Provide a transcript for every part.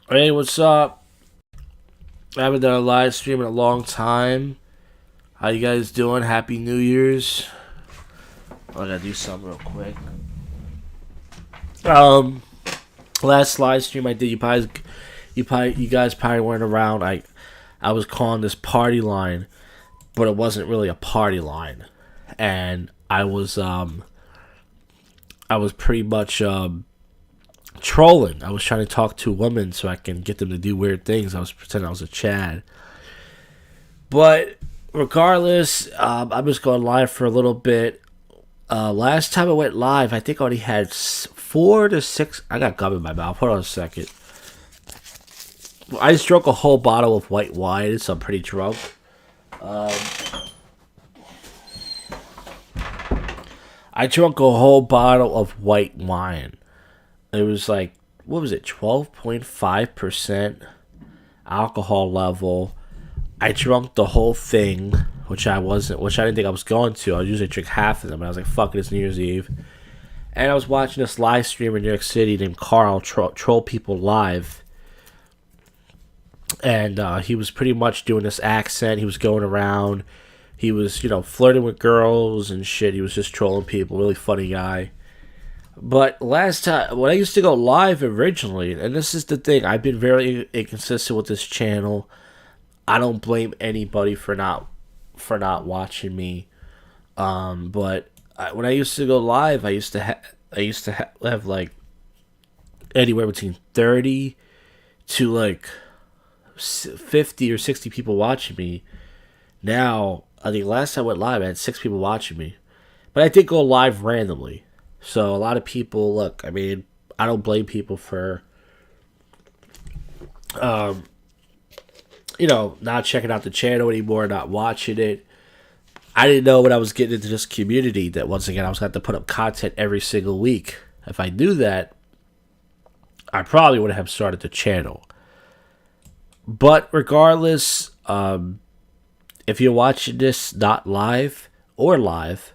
Hey, what's up? I haven't done a live stream in a long time. How you guys doing? Happy New Year's. I gotta do something real quick. Um, Last live stream I did, you guys probably weren't around. I was calling this party line, but it wasn't really a party line, and I was pretty much trolling. I was trying to talk to women so I can get them to do weird things. I was pretending I was a Chad. But regardless, I'm just going live for a little bit. Last time I went live, I think I only had 4 to 6. I got gum in my mouth. Hold on a second. I just drank a whole bottle of white wine, so I'm pretty drunk. I drank a whole bottle of white wine. It was like, what was it, 12.5% alcohol level. I drank the whole thing, which I didn't think I was going to. I usually drink half of them, and I was like, fuck it, it's New Year's Eve. And I was watching this live streamer in New York City named Carl troll people live. And he was pretty much doing this accent. He was going around. He was, flirting with girls and shit. He was just trolling people. Really funny guy. But last time, when I used to go live originally, and this is the thing, I've been very inconsistent with this channel. I don't blame anybody for not watching me. But when I used to go live, I used to have like anywhere between 30 to like 50 or 60 people watching me. Now, I think last time I went live, I had 6 people watching me. But I did go live randomly. So a lot of people, look, I mean, I don't blame people for, not checking out the channel anymore, not watching it. I didn't know when I was getting into this community that, once again, I was going to have to put up content every single week. If I knew that, I probably would have started the channel. But regardless, if you're watching this not live or live,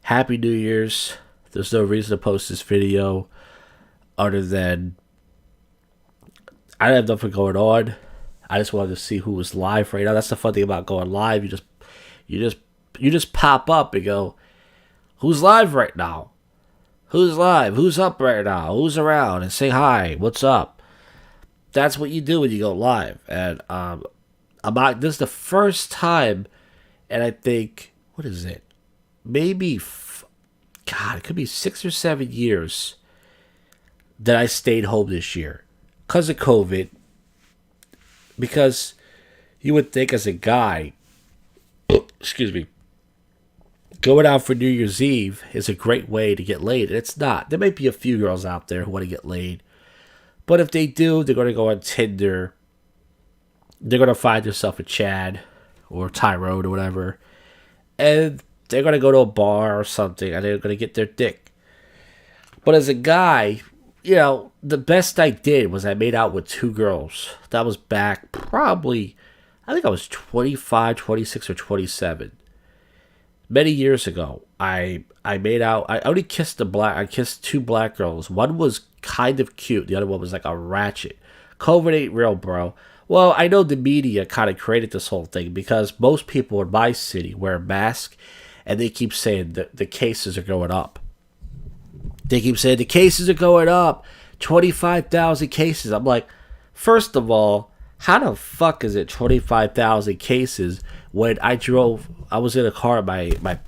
Happy New Year's. There's no reason to post this video other than I have nothing going on. I just wanted to see who was live right now. That's the fun thing about going live. You just pop up and go, who's live right now? Who's live? Who's up right now? Who's around? And say hi. What's up? That's what you do when you go live. And this is the first time, and I think, what is it? Maybe, God, it could be 6 or 7 years that I stayed home this year because of COVID. Because you would think as a guy, excuse me, going out for New Year's Eve is a great way to get laid. And it's not. There might be a few girls out there who want to get laid. But if they do, they're going to go on Tinder. They're going to find themselves a Chad or Tyrone or whatever. And they're going to go to a bar or something and they're going to get their dick. But as a guy, the best I did was I made out with 2 girls. That was back probably, I think I was 25, 26, or 27. Many years ago, I made out, I only kissed I kissed 2 black girls. One was kind of cute. The other one was like a ratchet. COVID ain't real, bro. Well, I know the media kind of created this whole thing because most people in my city wear a mask and they keep saying that the cases are going up. They keep saying the cases are going up. 25,000 cases. I'm like, first of all, how the fuck is it 25,000 cases when I was in a car with my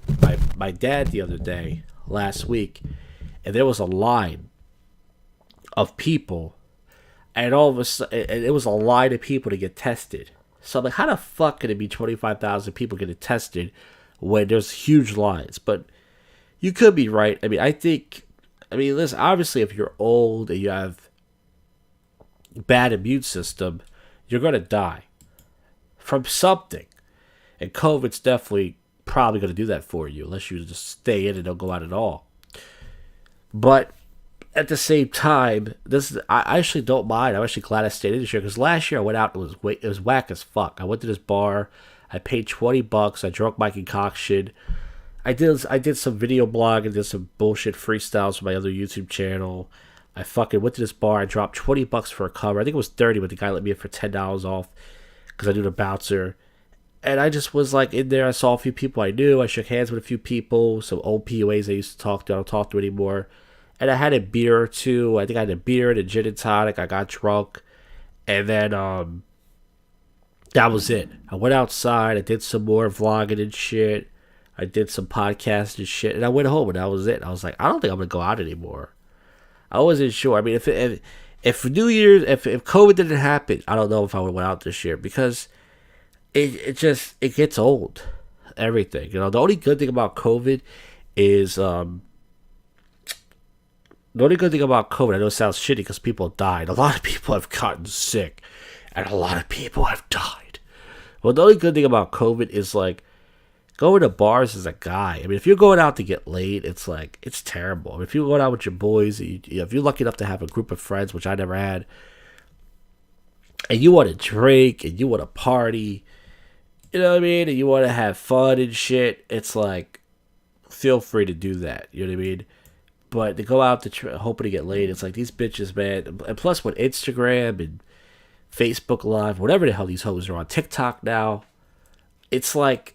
dad the other day, last week, and there was a line of people, and all of a sudden, it was a line of people to get tested. So I'm like, how the fuck can it be 25,000 people getting tested when there's huge lines? But you could be right. I mean, listen, obviously, if you're old and you have bad immune system, you're going to die from something. And COVID's definitely probably going to do that for you, unless you just stay in and don't go out at all. But at the same time, I actually don't mind. I'm actually glad I stayed in this year, because last year I went out, it was whack as fuck. I went to this bar, I paid $20, I drank my concoction. I did some video blog and did some bullshit freestyles for my other YouTube channel. I fucking went to this bar. I dropped $20 for a cover. I think it was 30, but the guy let me in for $10 off because I knew the bouncer. And I just was like in there. I saw a few people I knew. I shook hands with a few people. Some old POAs I used to talk to. I don't talk to anymore. And I had a beer or two. I think I had a beer and a gin and tonic. I got drunk. And then that was it. I went outside. I did some more vlogging and shit. I did some podcasts and shit. And I went home and that was it. I was like, I don't think I'm going to go out anymore. I wasn't sure. I mean, if New Year's, if COVID didn't happen, I don't know if I would have went out this year because it gets old. Everything. You know, the only good thing about COVID is the only good thing about COVID, I know it sounds shitty because people died. A lot of people have gotten sick, and a lot of people have died. Well, the only good thing about COVID is, like, going to bars as a guy. I mean, if you're going out to get laid, it's, like, it's terrible. I mean, if you're going out with your boys, if you're lucky enough to have a group of friends, which I never had, and you want to drink, and you want to party, you know what I mean, and you want to have fun and shit, it's, like, feel free to do that. You know what I mean? But to go out to hoping to get laid, it's like these bitches, man. And plus with Instagram and Facebook Live, whatever the hell these hoes are on, TikTok now, it's like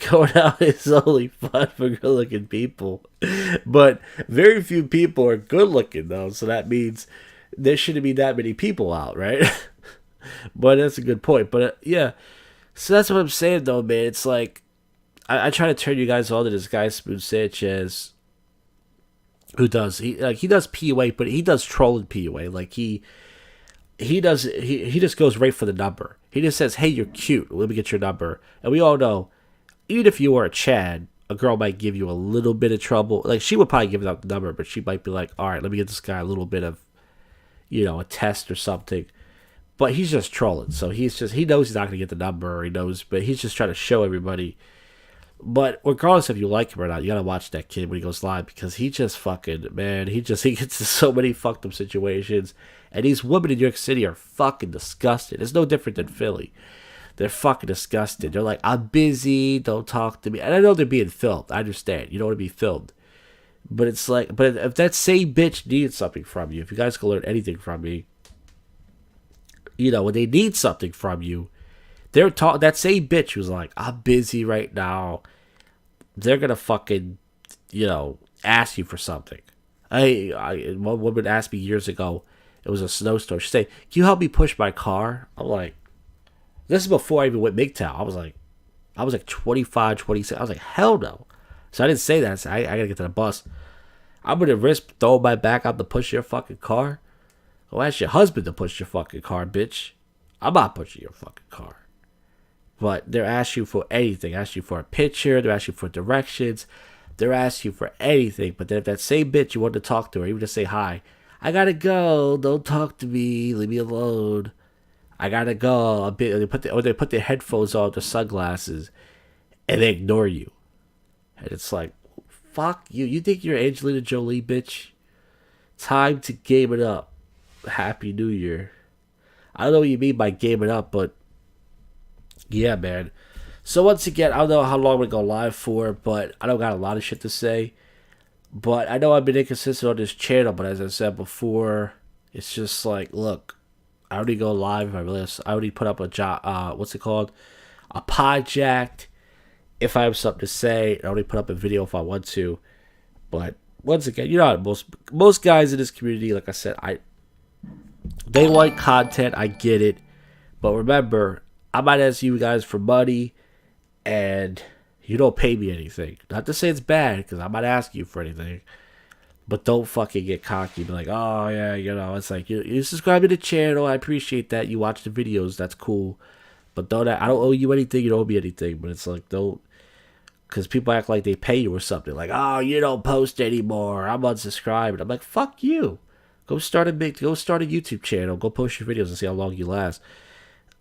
going out is only fun for good-looking people. But very few people are good-looking, though. So that means there shouldn't be that many people out, right? But that's a good point. But yeah, so that's what I'm saying, though, man. It's like I try to turn you guys on to this guy, Spoon Sanchez, who does he does PUA, but he does trolling PUA. Like he just goes right for the number. He just says, "Hey, you're cute. Let me get your number." And we all know, even if you were a Chad, a girl might give you a little bit of trouble. Like she would probably give out the number, but she might be like, "All right, let me get this guy a little bit of, a test or something." But he's just trolling, so he knows he's not gonna get the number. But he's just trying to show everybody. But regardless if you like him or not, you gotta watch that kid when he goes live because he just fucking, man, he gets in so many fucked up situations. And these women in New York City are fucking disgusted. It's no different than Philly. They're fucking disgusted. They're like, I'm busy, don't talk to me. And I know they're being filmed. I understand. You don't want to be filmed. But it's like, but if that same bitch needs something from you, if you guys can learn anything from me, when they need something from you, that same bitch who's like, I'm busy right now, they're gonna fucking, ask you for something. One woman asked me years ago, it was a snowstorm, she said, can you help me push my car? I'm like, this is before I even went MGTOW. I was like 25, 26. I was like, hell no. So I didn't say that. I said, I gotta get to the bus. I'm gonna risk throwing my back out to push your fucking car? Well, ask your husband to push your fucking car, bitch. I'm not pushing your fucking car. But they're asking you for anything. They're asking you for a picture. They're asking you for directions. They're asking you for anything. But then if that same bitch you want to talk to her, even just say hi, I gotta go. Don't talk to me. Leave me alone. I gotta go. They put their headphones on, their sunglasses, and they ignore you. And it's like, fuck you. You think you're Angelina Jolie, bitch? Time to game it up. Happy New Year. I don't know what you mean by game it up, but yeah, man. So once again, I don't know how long we're going to go live for, but I don't got a lot of shit to say. But I know I've been inconsistent on this channel, but as I said before, it's just like, look, I already go live. I already put up what's it called? A pod Jak'd. If I have something to say, I already put up a video if I want to. But once again, most guys in this community, like I said, they like content. I get it. But remember, I might ask you guys for money, and you don't pay me anything. Not to say it's bad, because I might ask you for anything. But don't fucking get cocky. Be like, oh, yeah, it's like, you subscribe to the channel. I appreciate that. You watch the videos. That's cool. But I don't owe you anything. You don't owe me anything. But it's like, don't. Because people act like they pay you or something. Like, oh, you don't post anymore. I'm unsubscribed. I'm like, fuck you. Go start a YouTube channel. Go post your videos and see how long you last.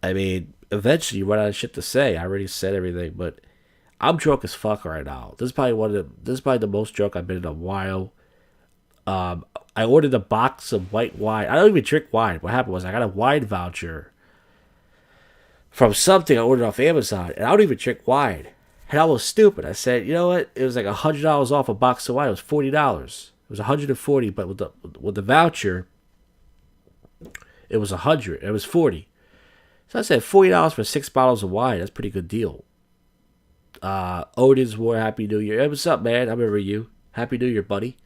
I mean, eventually you run out of shit to say. I already said everything, but I'm drunk as fuck right now. This is probably the most drunk I've been in a while. I ordered a box of white wine. I don't even drink wine. What happened was I got a wine voucher from something I ordered off Amazon, and I don't even drink wine. And I was stupid. I said, you know what? It was like $100 off a box of wine. It was $40. It was 140, but with the voucher, it was 100. It was 40. So I said $40 for 6 bottles of wine. That's a pretty good deal. Odin's War, Happy New Year. Hey, what's up, man? I remember you. Happy New Year, buddy.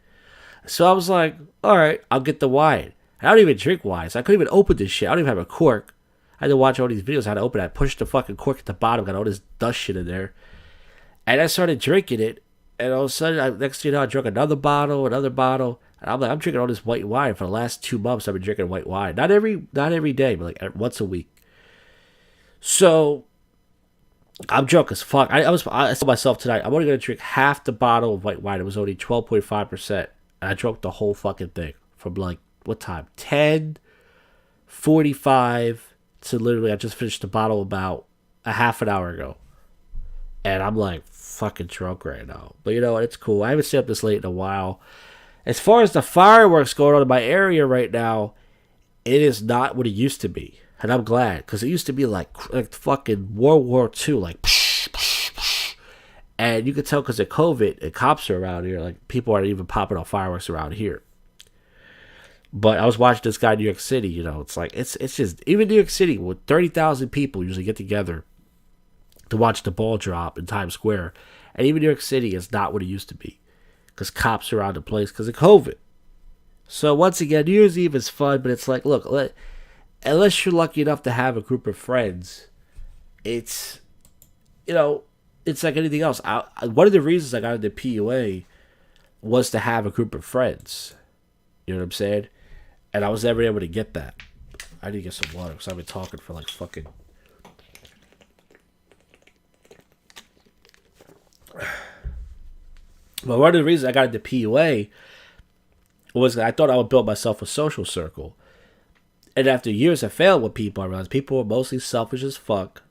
So I was like, all right, I'll get the wine. I don't even drink wine, so I couldn't even open this shit. I don't even have a cork. I had to watch all these videos how to open it. I pushed the fucking cork at the bottom, got all this dust shit in there. And I started drinking it, and all of a sudden, next thing you know, I drank another bottle. And I'm like, I'm drinking all this white wine. For the last 2 months, I've been drinking white wine. Not every day, but like once a week. So I'm drunk as fuck. I told myself tonight, I'm only going to drink half the bottle of white wine. It was only 12.5%. And I drank the whole fucking thing from like, what time? 10:45 to literally, I just finished the bottle about a half an hour ago. And I'm like fucking drunk right now. But you know what? It's cool. I haven't stayed up this late in a while. As far as the fireworks going on in my area right now, it is not what it used to be. And I'm glad, because it used to be like fucking World War II, like psh, psh, psh. And you could tell because of COVID, and cops are around here, like people aren't even popping off fireworks around here. But I was watching this guy in New York City, you know, it's like, it's just, even New York City, with 30,000 people usually get together to watch the ball drop in Times Square. And even New York City is not what it used to be, because cops are around the place because of COVID. So once again, New Year's Eve is fun, but it's like, look, unless you're lucky enough to have a group of friends, it's, you know, it's like anything else. One of the reasons I got into PUA was to have a group of friends. You know what I'm saying? And I was never able to get that. I need to get some water because I've been talking for like fucking... But one of the reasons I got into PUA was that I thought I would build myself a social circle. And after years of failing with people, I realized people are mostly selfish as fuck.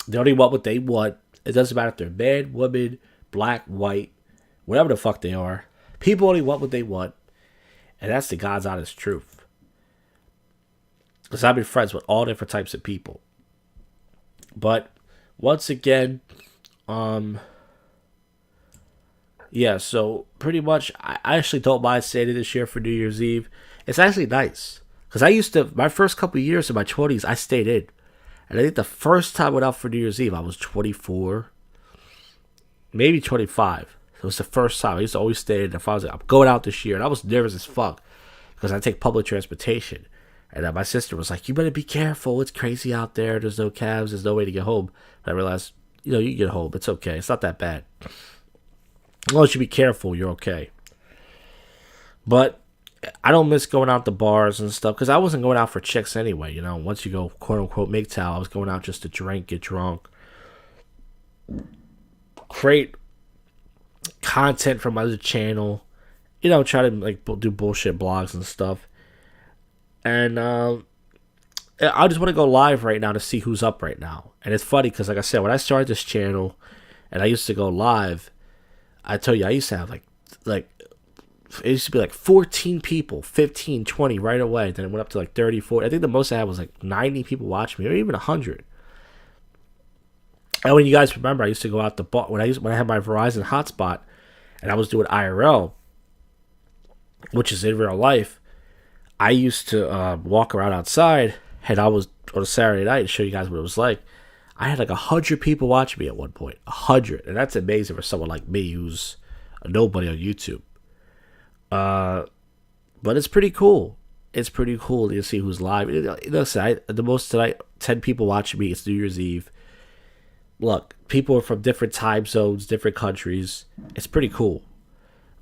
They only want what they want. It doesn't matter if they're man, woman, black, white, whatever the fuck they are. People only want what they want. And that's the God's honest truth. Because I've been friends with all different types of people. But once again, yeah, so pretty much I actually don't mind staying this year for New Year's Eve. It's actually nice. Because I used to, my first couple of years in my 20s, I stayed in. And I think the first time I went out for New Year's Eve, I was 24, maybe 25. It was the first time. I used to always stay in. If I was like, I'm going out this year. And I was nervous as fuck because I take public transportation. And my sister was like, you better be careful. It's crazy out there. There's no cabs. There's no way to get home. And I realized, you know, you can get home. It's okay. It's not that bad. As long as you be careful, you're okay. But I don't miss going out to bars and stuff because I wasn't going out for chicks anyway. You know, once you go quote unquote MGTOW, I was going out just to drink, get drunk, create content for my other channel, you know, try to like do bullshit blogs and stuff. And I just want to go live right now to see who's up right now. And it's funny because, like I said, when I started this channel and I used to go live, I tell you, I used to have like it used to be like 14 people, 15, 20 right away. Then it went up to like 30, 40. I think the most I had was like 90 people watching me, or even 100. And when you guys remember, I used to go out the bar when I had my Verizon hotspot, and I was doing IRL, which is in real life. I used to walk around outside, and I was on a Saturday night to show you guys what it was like. I had like 100 people watching me at one point, 100, and that's amazing for someone like me who's a nobody on YouTube. But it's pretty cool. It's pretty cool to see who's live. Listen, the most tonight, 10 people watching me. It's New Year's Eve. Look, people are from different time zones, different countries. It's pretty cool.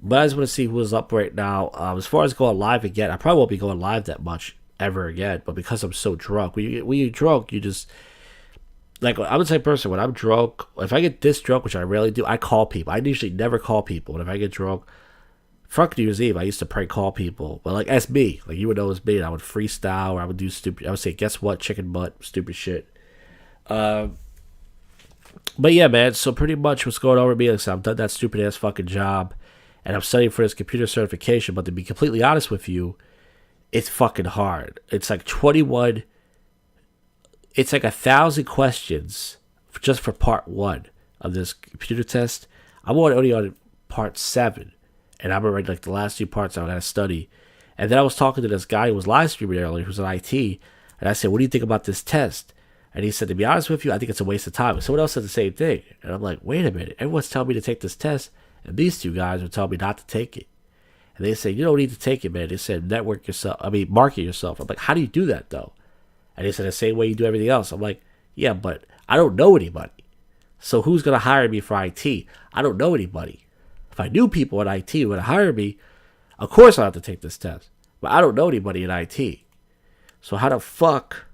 But I just want to see who's up right now. As far as going live again, I probably won't be going live that much ever again. But because I'm so drunk, when you're drunk, you just... Like, I'm the type of person, when I'm drunk, if I get this drunk, which I rarely do, I call people. I usually never call people. But if I get drunk, fuck New Year's Eve, I used to prank call people. But, like, as me. Like, you would know it's me. And I would freestyle, or I would do stupid... I would say, guess what? Chicken butt. Stupid shit. But yeah, man, so pretty much what's going on with me is I've done that stupid-ass fucking job, and I'm studying for this computer certification, but to be completely honest with you, it's fucking hard. It's like 21... It's like 1,000 questions just for part 1 of this computer test. I'm only on part 7, And I remember like the last 2 parts I got to study. And then I was talking to this guy who was live streaming earlier, who's in IT, and I said, "What do you think about this test?" And he said, "To be honest with you, I think it's a waste of time." And someone else said the same thing, and I'm like, "Wait a minute! Everyone's telling me to take this test, and these 2 guys are telling me not to take it." And they said, "You don't need to take it, man." They said, market yourself." I'm like, "How do you do that though?" And they said, "The same way you do everything else." I'm like, "Yeah, but I don't know anybody. So who's gonna hire me for IT? I don't know anybody. If I knew people in IT who would hire me, of course I have to take this test. But I don't know anybody in IT. So how the fuck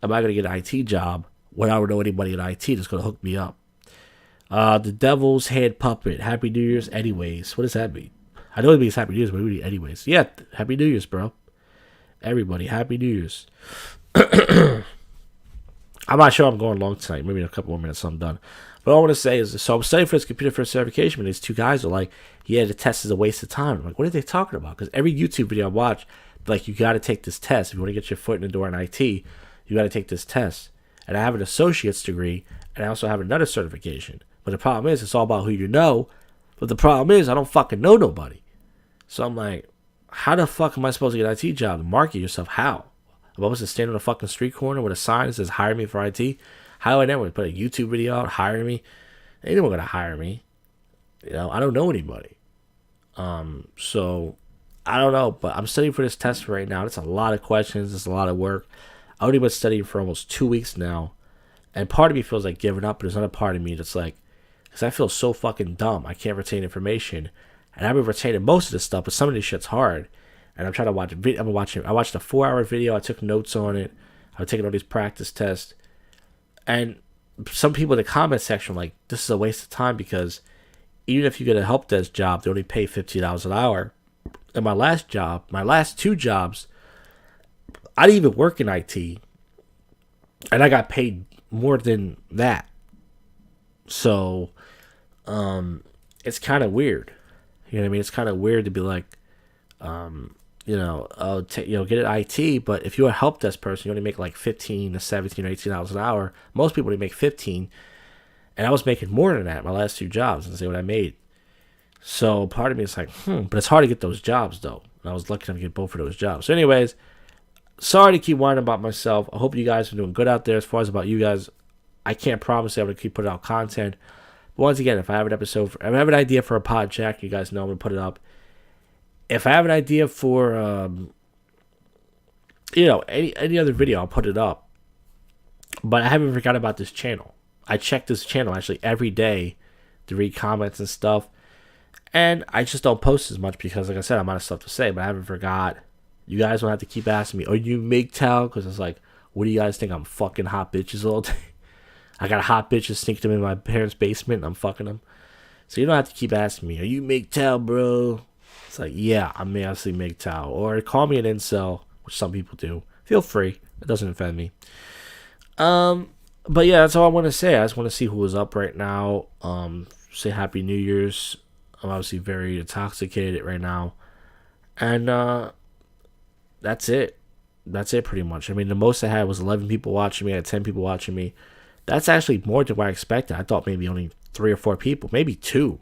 am I going to get an IT job when I don't know anybody in IT that's going to hook me up?" The Devil's Hand Puppet. Happy New Year's anyways. What does that mean? I know it means Happy New Year's, but we mean anyways. Yeah, Happy New Year's, bro. Everybody, Happy New Year's. I'm not sure I'm going long tonight. Maybe in a couple more minutes I'm done. But all I want to say is, so I'm studying for this computer first certification, and these 2 guys are like, "Yeah, the test is a waste of time." I'm like, what are they talking about? Because every YouTube video I watch, like, you got to take this test. If you want to get your foot in the door in IT, you got to take this test. And I have an associate's degree, and I also have another certification. But the problem is, it's all about who you know. But the problem is, I don't fucking know nobody. So I'm like, how the fuck am I supposed to get an IT job? Market yourself, how? I'm supposed to stand on a fucking street corner with a sign that says, "Hire me for IT"? How do I never put a YouTube video out, hire me? Ain't no one gonna hire me. You know, I don't know anybody. So I don't know, but I'm studying for this test right now. It's a lot of questions. It's a lot of work. I've only been studying for almost 2 weeks now, and part of me feels like giving up, but there's another part of me that's like, because I feel so fucking dumb. I can't retain information, and I've been retaining most of this stuff, but some of this shit's hard. And I'm trying to watch a video. I watched a 4-hour video. I took notes on it. I was taking all these practice tests. And some people in the comment section were like, "This is a waste of time because even if you get a help desk job, they only pay $15 an hour." And my last 2 jobs, I didn't even work in IT. And I got paid more than that. So, it's kind of weird. You know what I mean? It's kind of weird to be like, get an IT, but if you're a help desk person, you only make like 15 to 17 or $18 an hour. Most people only make 15, and I was making more than that in my last 2 jobs, and see what I made. So part of me is like, but it's hard to get those jobs though. And I was lucky enough to get both of those jobs. So anyways, sorry to keep whining about myself. I hope you guys are doing good out there. As far as about you guys, I can't promise I'm going to keep putting out content. But once again, if I have an idea for a podcast, you guys know I'm going to put it up. If I have an idea for, any other video, I'll put it up. But I haven't forgotten about this channel. I check this channel actually every day to read comments and stuff. And I just don't post as much because, like I said, I'm out of stuff to say. But I haven't forgot. You guys don't have to keep asking me, "Are you MGTOW?" Because it's like, what do you guys think? I'm fucking hot bitches all day. I got hot bitches sneaking them in my parents' basement and I'm fucking them. So you don't have to keep asking me, "Are you MGTOW, bro?" It's like, yeah, I'm obviously MGTOW. Or call me an incel, which some people do. Feel free. It doesn't offend me. But yeah, that's all I want to say. I just want to see who is up right now. Say Happy New Year's. I'm obviously very intoxicated right now. And that's it. That's it pretty much. I mean, the most I had was 11 people watching me. I had 10 people watching me. That's actually more than what I expected. I thought maybe only 3 or 4 people, maybe 2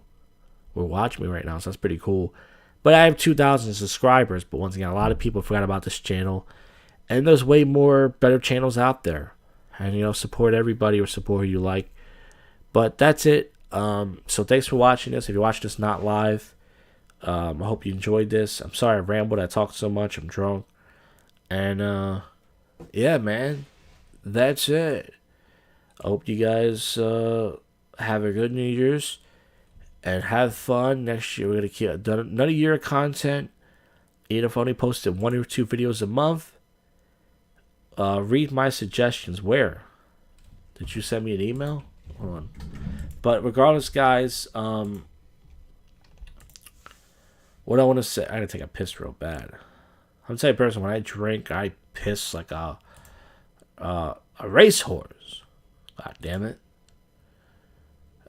will watch me right now. So that's pretty cool. But I have 2,000 subscribers. But once again, a lot of people forgot about this channel. And there's way more better channels out there. And, support everybody or support who you like. But that's it. So thanks for watching this. If you're watching this not live, I hope you enjoyed this. I'm sorry I rambled. I talked so much. I'm drunk. And, yeah, man. That's it. I hope you guys have a good New Year's. And have fun. Next year, we're going to keep another year of content. Even if I only posted 1 or 2 videos a month. Read my suggestions. Where? Did you send me an email? Hold on. But regardless, guys, what I want to say, I gotta take a piss real bad. I'm the type of person, when I drink, I piss like a racehorse. God damn it.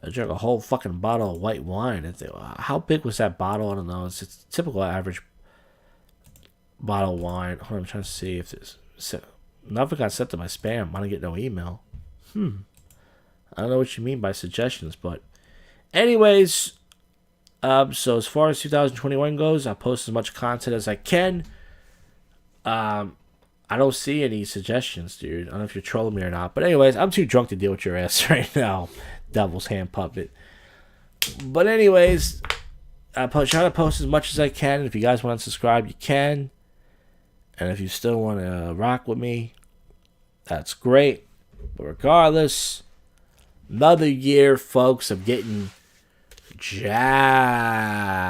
I drank a whole fucking bottle of white wine. How big was that bottle? I don't know. It's a typical average bottle of wine. Hold on, I'm trying to see if this... Nothing got sent to my spam. I don't get no email. I don't know what you mean by suggestions, but... Anyways, So as far as 2021 goes, I post as much content as I can. I don't see any suggestions, dude. I don't know if you're trolling me or not. But anyways, I'm too drunk to deal with your ass right now, devil's hand puppet. But anyways, I try to post as much as I can. If you guys want to subscribe, you can. And if you still want to rock with me, that's great. But regardless, another year, folks, of getting jacked.